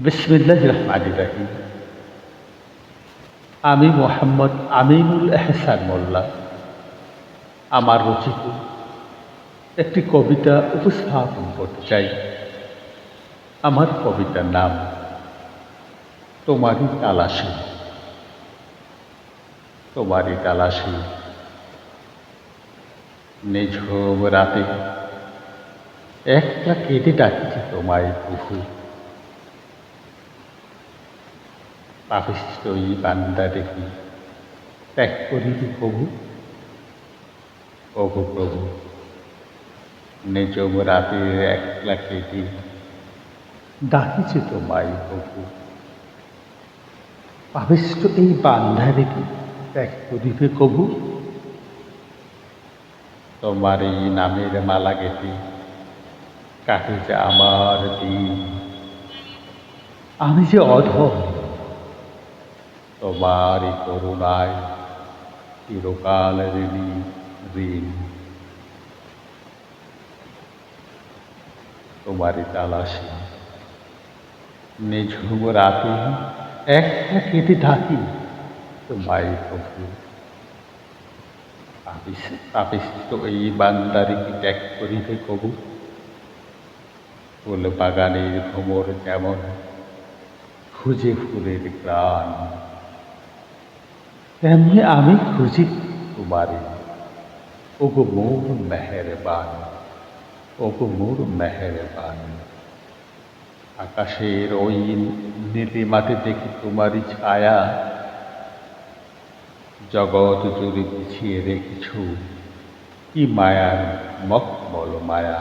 বিসমিল্লাহির রহমানির রহিম। আমি মোহাম্মদ আমিনুল এহসান মোল্লা আমার রচিত একটি কবিতা উপস্থাপন করতে চাই। আমার কবিতার নাম তোমারই তালাশি। তোমারই তালাশি নিঝুম রাতে একলা কেটে ডাকছি তোমায় প্রভু। পাপিষ্ঠ এই বান্দা দেখি ত্যাগ করিবি প্রভু। ওগো প্রভু, নিঝুম রাতে একলা কেটে ডাকিছে তোমায় প্রভু। পাপিষ্ঠ এই বান্দা দেখি ত্যাগ করিবে কভু। তোমার এই নামের মালা গেঁথে কাটে যে আমার দিন। আমি যে অধম, তোমারই করুণায় চিরকাল ঋণী ঋণ। তোমারই তালাশি নিঝুম রাতে একটা কেটে ডাকি তোমায় প্রভু। পাপিষ্ঠ এই বান্দারে কি ত্যাগ করিবে কবু। ফুল বাগানের ভ্রমর যেমন খুঁজে ফুলের গ্রাণ, তেমনি আমি খুঁজি তোমারে। ওগো মোর মেহেরবান, ওগো মোর মেহেরবান। আকাশের ওই নীলিমাতে দেখি তোমারই ছায়া। জগৎ জুড়ে বিছিয়ে রেখেছ কি মায়ার মখমল মায়া।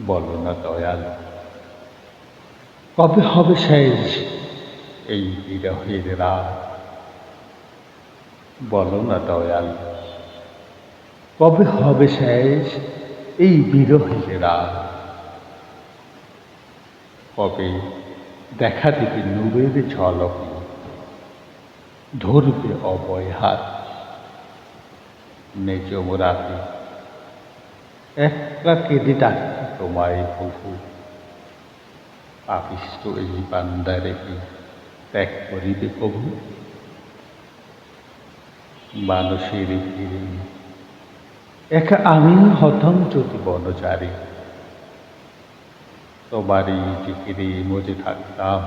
বলো না দয়াল, কবে হবে শেষ এই বিরহের রাত। বলো না দয়াল, কবে হবে শেষ এই বিরহের রাত। কবে দেখা দিবে নূরের ঝলকে, ধরবে অভয় হাত। নিঝুম রাতে একলা কেঁদে ডাকি তোমায় প্রভু। পাপিষ্ঠ এই বান্দারেকে ত্যাগ করিবে প্রভু। মানুষের ভিড়ে একা আমি হতম যদি বনচারী। তোমারই জিকিরে মজে থাকতাম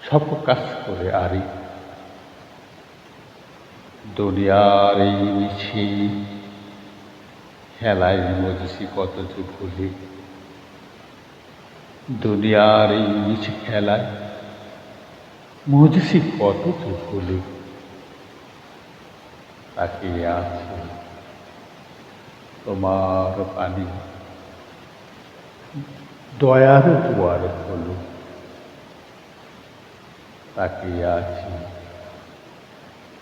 সব কাজ করে আরি। দুনিয়ার এই মিছে খেলায় মজেছি কত যে ভুলে। দুনিয়ার এই মিছে খেলায় মজেছি কত যে ভুলে। তাকিয়ে আছে তোমার পানি, দয়ার দুয়ার খোলো। তাকিয়ে আছি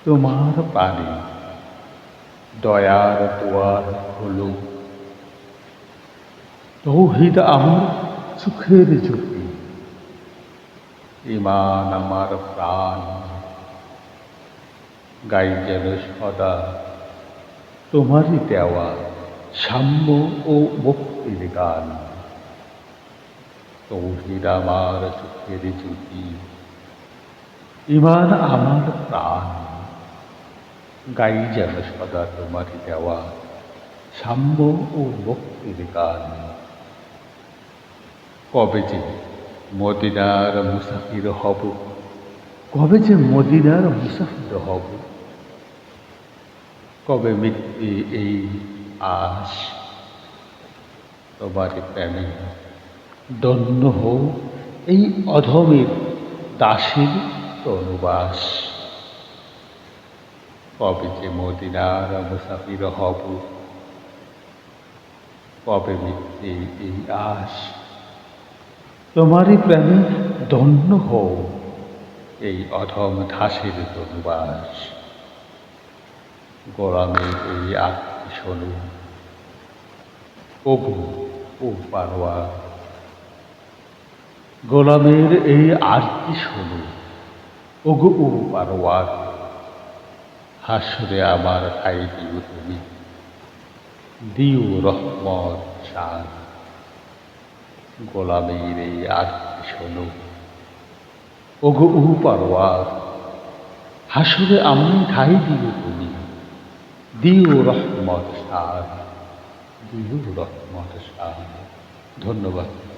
তোমার পানি, দয়ার দুয়ার খোলো। তৌহিদ আমার সুখের ঝুঁকি, ঈমান আমার প্রাণ। গাই যেন সদা তোমারই দেওয়া সাম্য ও মুক্তির গান। তৌহিদ আমার চোখের জ্যোতি, ঈমান আমার প্রাণ। গাই যেন সদা তোমারই দেওয়া সাম্য ও মুক্তির গান। কবে যে মদিনার মুসাফির হব, কবে যে মদিনার মুসাফির হব। কবে মিটবে এই আশ, তোমার প্রেমে দন্য হোক এই অধমের দাসের তনুবাস। কবে যে মদিনার মুসাফির হব, কবে মিটবে এই আশ। তোমারই প্রেমে দন্য হোক এই অধম দাসের তনুবাস। গোলামের এই আরতি শোনো ওগো ও পারোয়ার। গোলামের এই আরতি শোনো ওগো ও পারোয়ার। হাসরে আমার ঠাই দিও তুমি, দিও রহমত শান। গোলামীর এই আর শোনো, ওগো উহু পারওয়ার, হাসরে আমায় ঠাই দিও তুমি, দিও রহমত সার, দিও রহমত সার। ধন্যবাদ।